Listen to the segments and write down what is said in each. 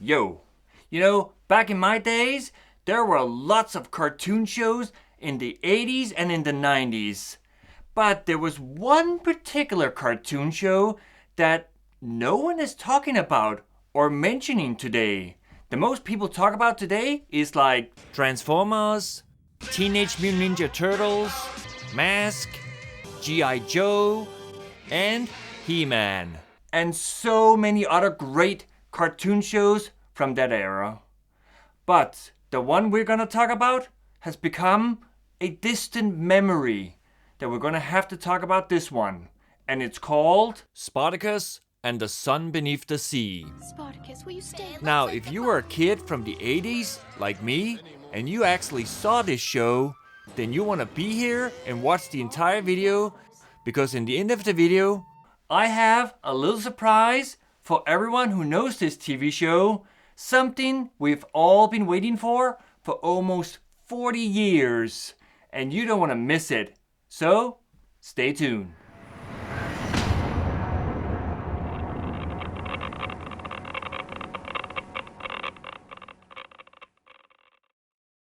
Yo, back in my days, there were lots of cartoon shows in the 80s and in the 90s. But there was one particular cartoon show that no one is talking about or mentioning today. The most people talk about today is like Transformers, Teenage Mutant Ninja Turtles, Mask, G.I. Joe, and He-Man. And so many other great cartoon shows from that era. But the one we're gonna talk about has become a distant memory that we're gonna have to talk about this one. And it's called Spartacus and the Sun Beneath the Sea. Spartacus, will you stay? Now, if you were a kid from the 80s, like me, and you actually saw this show, then you wanna be here and watch the entire video, because in the end of the video, I have a little surprise for everyone who knows this TV show, something we've all been waiting for almost 40 years, and you don't want to miss it. So, stay tuned.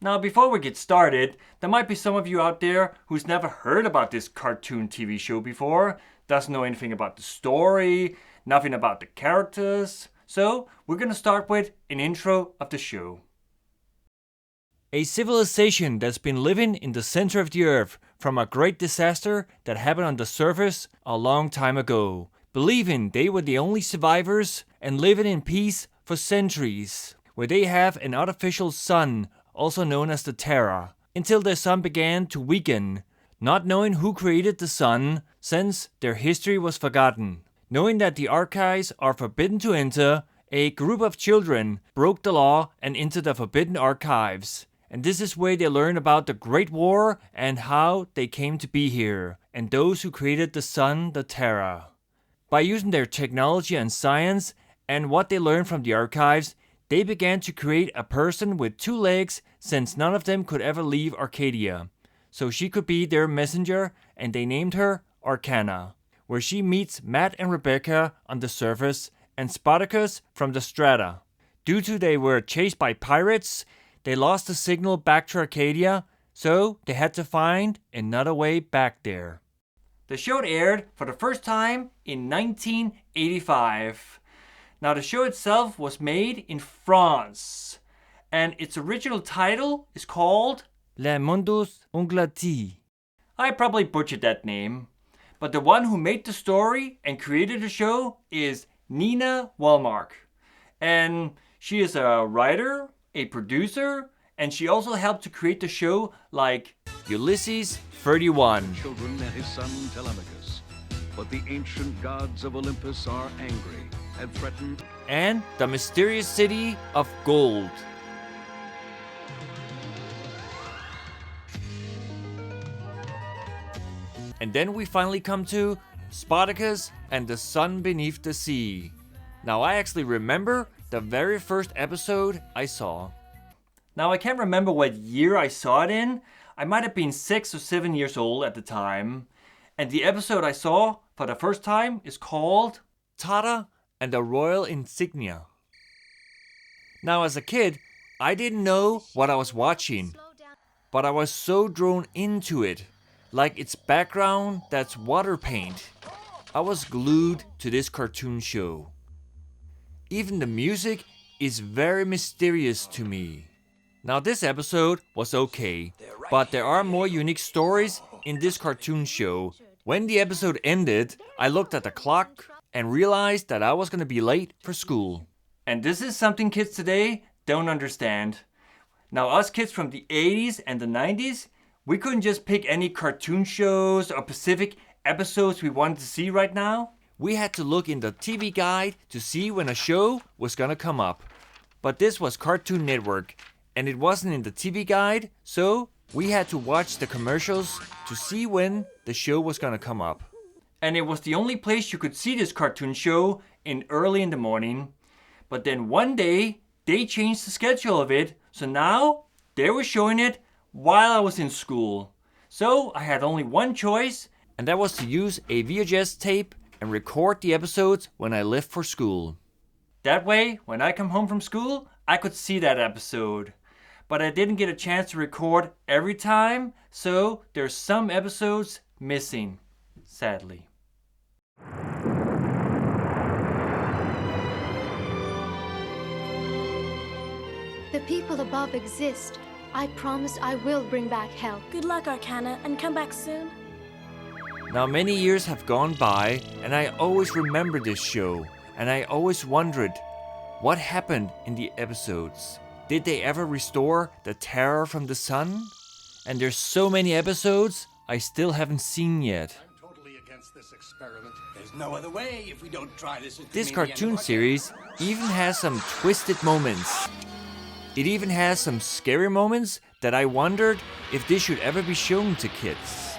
Now, before we get started, there might be some of you out there who's never heard about this cartoon TV show before, doesn't know anything about the story, nothing about the characters. So, we're gonna start with an intro of the show. A civilization that's been living in the center of the earth from a great disaster that happened on the surface a long time ago, believing they were the only survivors and living in peace for centuries, where they have an artificial sun, also known as the Terra, until their sun began to weaken, not knowing who created the sun, since their history was forgotten. Knowing that the archives are forbidden to enter, a group of children broke the law and entered the forbidden archives. And this is where they learn about the Great War and how they came to be here, and those who created the sun, the Terra. By using their technology and science and what they learned from the archives, they began to create a person with 2 legs, since none of them could ever leave Arcadia. So she could be their messenger, and they named her Arcadia, where she meets Matt and Rebecca on the surface and Spartacus from the strata. Due to they were chased by pirates, they lost the signal back to Arcadia, so they had to find another way back there. The show aired for the first time in 1985. Now, the show itself was made in France, and its original title is called Le Mundus Unglati. I probably butchered that name, but the one who made the story and created the show is Nina Walmark. And she is a writer, a producer, and she also helped to create the show like Ulysses 31. Children and his son Telemachus. But the ancient gods of Olympus are angry and threaten. And The Mysterious City of Gold. And then we finally come to Spartacus and the Sun Beneath the Sea. Now, I actually remember the very first episode I saw. Now, I can't remember what year I saw it in. I might have been 6 or 7 years old at the time. And the episode I saw for the first time is called Tata and the Royal Insignia. Now, as a kid, I didn't know what I was watching, but I was so drawn into it. Like its background that's water paint. I was glued to this cartoon show. Even the music is very mysterious to me. Now, this episode was okay, but there are more unique stories in this cartoon show. When the episode ended, I looked at the clock and realized that I was gonna be late for school. And this is something kids today don't understand. Now, us kids from the 80s and the 90s, we couldn't just pick any cartoon shows or specific episodes we wanted to see right now. We had to look in the TV guide to see when a show was gonna come up. But this was Cartoon Network, and it wasn't in the TV guide, so we had to watch the commercials to see when the show was gonna come up. And it was the only place you could see this cartoon show early in the morning. But then one day, they changed the schedule of it, so now they were showing it while I was in school. So I had only one choice, and that was to use a VHS tape and record the episodes when I left for school. That way, when I come home from school, I could see that episode. But I didn't get a chance to record every time, so there's some episodes missing, sadly. The people above exist. I promise I will bring back help. Good luck, Arcana, and come back soon. Now many years have gone by, and I always remember this show, and I always wondered, what happened in the episodes? Did they ever restore the terror from the sun? And there's so many episodes I still haven't seen yet. I'm totally against this experiment. There's no other way if we don't try this. This cartoon series even has some twisted moments. It even has some scary moments that I wondered if this should ever be shown to kids.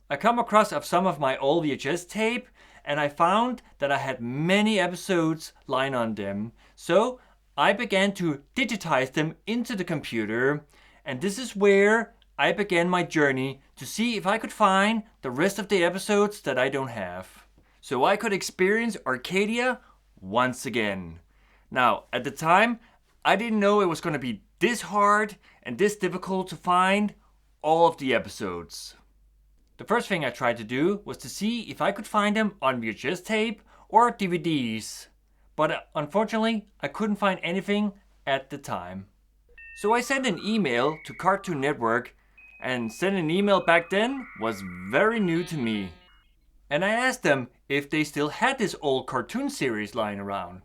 I come across of some of my old VHS tape, and I found that I had many episodes lying on them. So I began to digitize them into the computer, and this is where I began my journey to see if I could find the rest of the episodes that I don't have, so I could experience Arcadia once again. Now, at the time, I didn't know it was going to be this hard and this difficult to find all of the episodes. The first thing I tried to do was to see if I could find them on VHS tape or DVDs, but unfortunately I couldn't find anything at the time. So I sent an email to Cartoon Network, and sending an email back then was very new to me. And I asked them if they still had this old cartoon series lying around.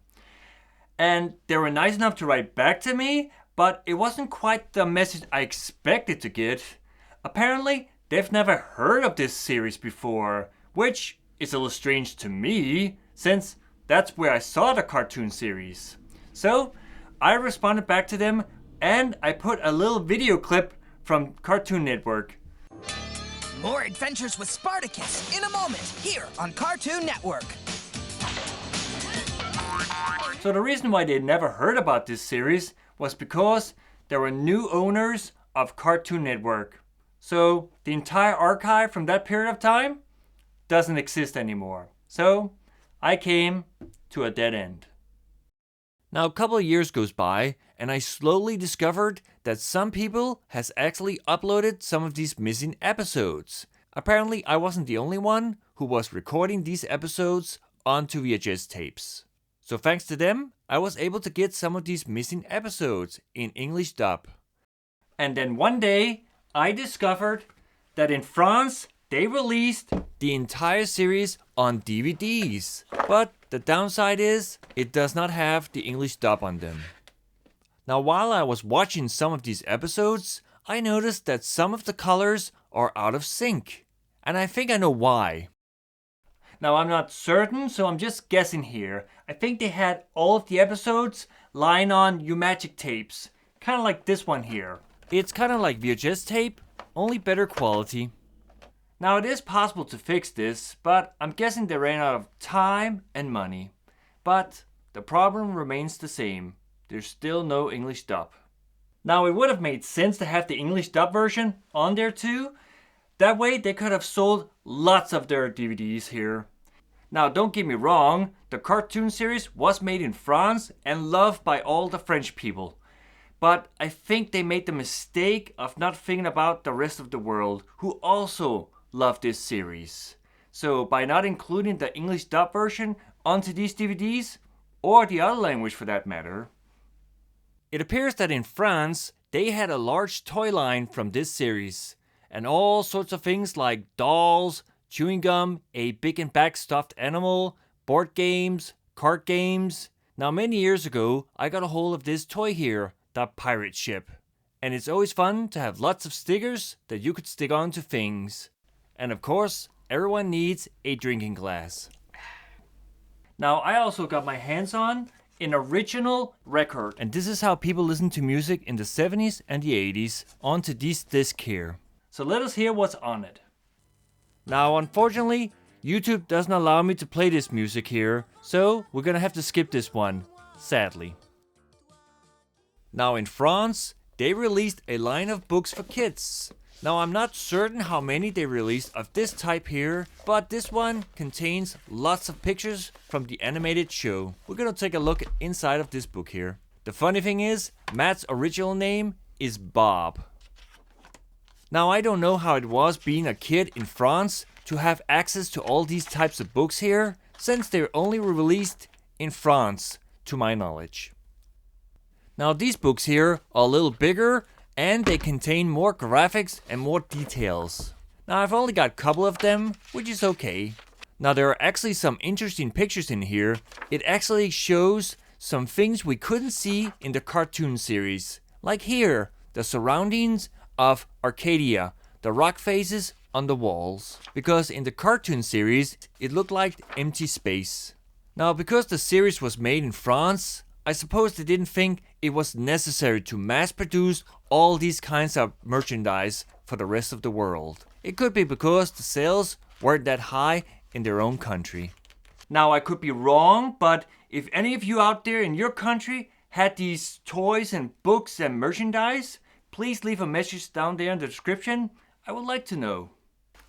And they were nice enough to write back to me, but it wasn't quite the message I expected to get. Apparently, they've never heard of this series before, which is a little strange to me, since that's where I saw the cartoon series. So I responded back to them, and I put a little video clip from Cartoon Network. More adventures with Spartakus in a moment, here on Cartoon Network. So the reason why they never heard about this series was because there were new owners of Cartoon Network. So the entire archive from that period of time doesn't exist anymore. So I came to a dead end. Now a couple of years goes by, and I slowly discovered that some people has actually uploaded some of these missing episodes. Apparently I wasn't the only one who was recording these episodes onto VHS tapes. So thanks to them, I was able to get some of these missing episodes in English dub. And then one day, I discovered that in France, they released the entire series on DVDs. But the downside is, it does not have the English dub on them. Now, while I was watching some of these episodes, I noticed that some of the colors are out of sync. And I think I know why. Now, I'm not certain, so I'm just guessing here. I think they had all of the episodes lying on U-Magic tapes. Kind of like this one here. It's kind of like VHS tape, only better quality. Now, it is possible to fix this, but I'm guessing they ran out of time and money. But the problem remains the same. There's still no English dub. Now, it would have made sense to have the English dub version on there too. That way, they could have sold lots of their DVDs here. Now, don't get me wrong, the cartoon series was made in France and loved by all the French people. But I think they made the mistake of not thinking about the rest of the world, who also love this series. So by not including the English dub version onto these DVDs, or the other language for that matter, it appears that in France, they had a large toy line from this series, and all sorts of things like dolls, chewing gum, a big and back stuffed animal, board games, card games. Now many years ago, I got a hold of this toy here, the pirate ship. And it's always fun to have lots of stickers that you could stick onto things. And of course, everyone needs a drinking glass. Now I also got my hands on an original record. And this is how people listen to music in the 70s and the 80s onto this disc here. So let us hear what's on it. Now unfortunately, YouTube doesn't allow me to play this music here, so we're gonna have to skip this one, sadly. Now in France, they released a line of books for kids. Now I'm not certain how many they released of this type here, but this one contains lots of pictures from the animated show. We're gonna take a look inside of this book here. The funny thing is, Matt's original name is Bob. Now I don't know how it was being a kid in France to have access to all these types of books here, since they're only released in France, to my knowledge. Now these books here are a little bigger and they contain more graphics and more details. Now I've only got a couple of them, which is okay. Now there are actually some interesting pictures in here. It actually shows some things we couldn't see in the cartoon series. Like here, the surroundings of Arcadia, the rock faces on the walls. Because in the cartoon series, it looked like empty space. Now because the series was made in France, I suppose they didn't think it was necessary to mass produce all these kinds of merchandise for the rest of the world. It could be because the sales weren't that high in their own country. Now I could be wrong, but if any of you out there in your country had these toys and books and merchandise, please leave a message down there in the description. I would like to know.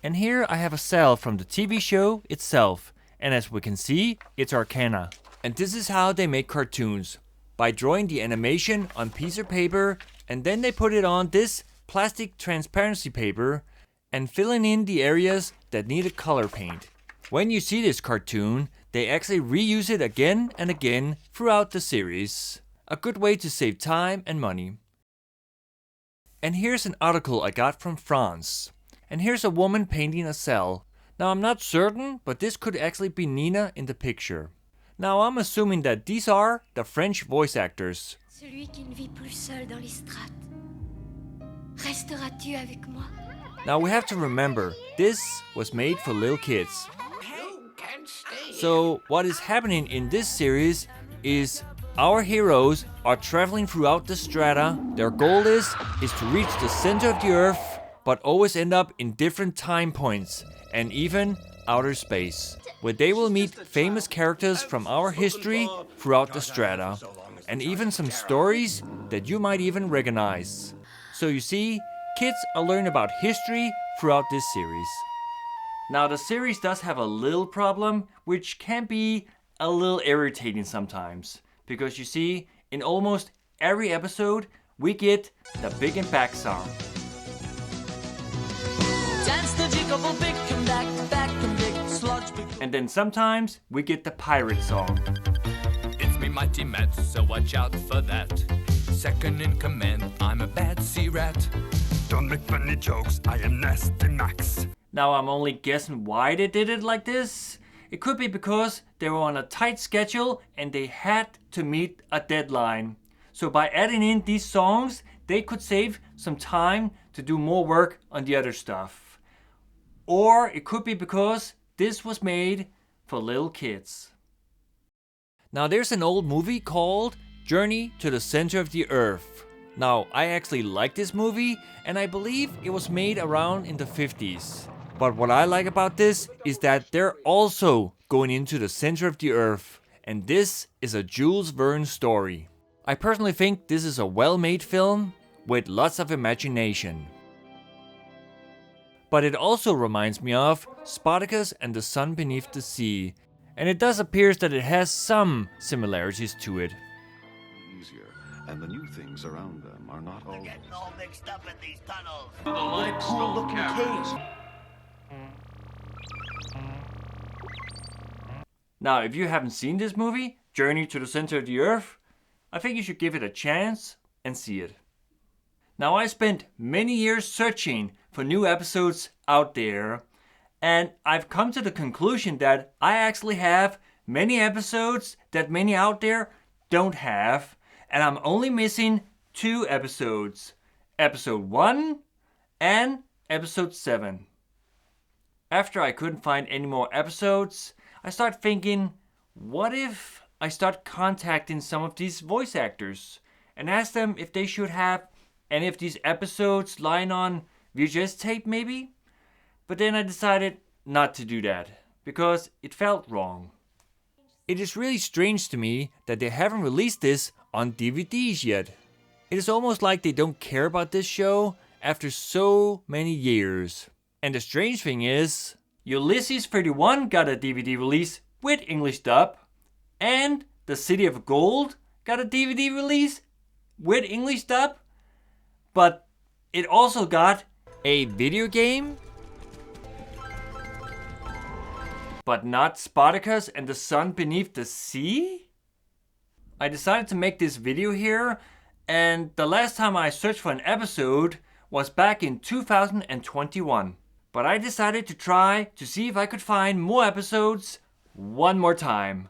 And here I have a cell from the TV show itself. And as we can see, it's Arcadia. And this is how they make cartoons. By drawing the animation on piece of paper, and then they put it on this plastic transparency paper and filling in the areas that needed color paint. When you see this cartoon, they actually reuse it again and again throughout the series. A good way to save time and money. And here's an article I got from France. And here's a woman painting a cell. Now I'm not certain, but this could actually be Nina in the picture. Now I'm assuming that these are the French voice actors. Celui qui ne vit plus seul dans les strates. Resteras-tu avec moi? Now we have to remember, this was made for little kids. So what is happening in this series is our heroes are traveling throughout the strata. Their goal is to reach the center of the earth, but always end up in different time points and even outer space, where they will meet famous characters from our history throughout the strata, and even some stories that you might even recognize. So you see, kids are learning about history throughout this series. Now the series does have a little problem, which can be a little irritating sometimes. Because you see, in almost every episode, we get the big and back song. And then sometimes we get the pirate song. It's me, Mighty Matt, so watch out for that. Second in command, I'm a bad sea rat. Don't make funny jokes, I am Nasty Max. Now I'm only guessing why they did it like this. It could be because they were on a tight schedule and they had to meet a deadline. So by adding in these songs, they could save some time to do more work on the other stuff. Or it could be because this was made for little kids. Now there's an old movie called Journey to the Center of the Earth. Now I actually like this movie and I believe it was made around in the 50s. But what I like about this is that they're also going into the center of the earth. And this is a Jules Verne story. I personally think this is a well-made film with lots of imagination. But it also reminds me of Spartakus and the Sun Beneath the Sea. And it does appear that it has some similarities to it. Easier, and the new things around them are not all. Getting all mixed up in these tunnels. What a cool looking cave. Now, if you haven't seen this movie, Journey to the Center of the Earth, I think you should give it a chance and see it. Now, I spent many years searching for new episodes out there, and I've come to the conclusion that I actually have many episodes that many out there don't have, and I'm only missing 2 episodes. Episode 1 and Episode 7. After I couldn't find any more episodes, I started thinking, what if I start contacting some of these voice actors and ask them if they should have any of these episodes lying on VHS tape maybe? But then I decided not to do that because it felt wrong. It is really strange to me that they haven't released this on DVDs yet. It is almost like they don't care about this show after so many years. And the strange thing is, Ulysses 31 got a DVD release with English dub, and The City of Gold got a DVD release with English dub, but it also got a video game, but not Spartacus and the Sun Beneath the Sea? I decided to make this video here, and the last time I searched for an episode was back in 2021. But I decided to try to see if I could find more episodes one more time.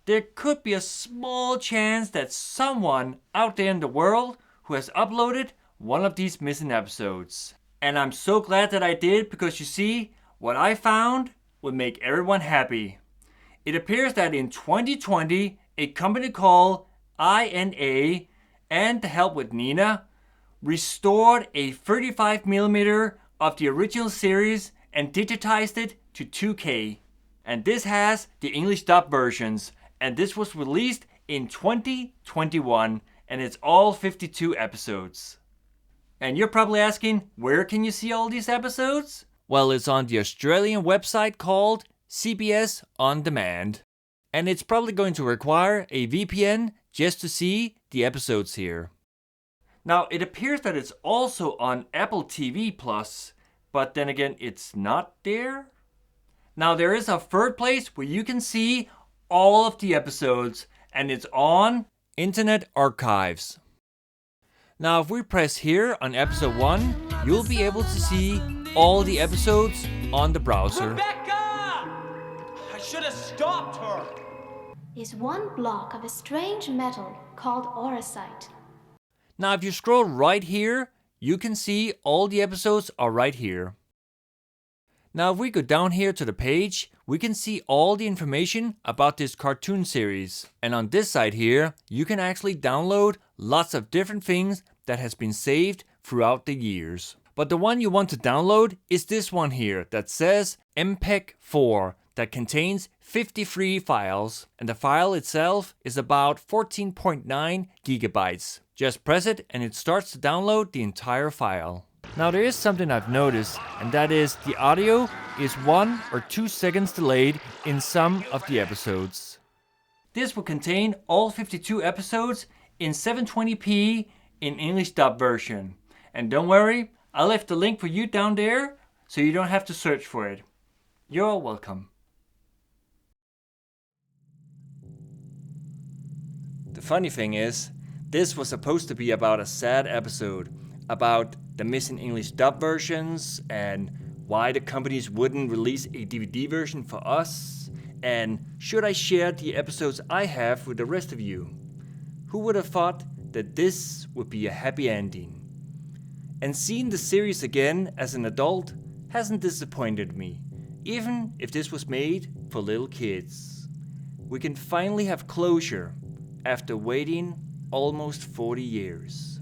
There could be a small chance that someone out there in the world who has uploaded one of these missing episodes. And I'm so glad that I did, because you see, what I found would make everyone happy. It appears that in 2020, a company called INA and the help with Nina restored a 35mm of the original series and digitized it to 2K. And this has the English dub versions, and this was released in 2021, and it's all 52 episodes. And you're probably asking, where can you see all these episodes? Well, it's on the Australian website called CBS On Demand. And it's probably going to require a VPN just to see the episodes here. Now, it appears that it's also on Apple TV Plus, but then again, it's not there. Now, there is a third place where you can see all of the episodes, and it's on Internet Archives. Now, if we press here on episode 1, you'll be able to see all the episodes on the browser. Rebecca! I should have stopped her. Is one block of a strange metal called oricite. Now, if you scroll right here, you can see all the episodes are right here. Now, if we go down here to the page, we can see all the information about this cartoon series. And on this side here, you can actually download lots of different things that has been saved throughout the years. But the one you want to download is this one here that says MPEG 4 that contains 53 files, and the file itself is about 14.9 gigabytes. Just press it and it starts to download the entire file. Now, there is something I've noticed, and that is the audio is 1 or 2 seconds delayed in some of the episodes. This will contain all 52 episodes in 720p in English dub version. And don't worry, I left the link for you down there so you don't have to search for it. You're welcome. The funny thing is, this was supposed to be about a sad episode, about the missing English dub versions and why the companies wouldn't release a DVD version for us, and should I share the episodes I have with the rest of you. Who would have thought that this would be a happy ending? And seeing the series again as an adult hasn't disappointed me, even if this was made for little kids. We can finally have closure after waiting almost 40 years.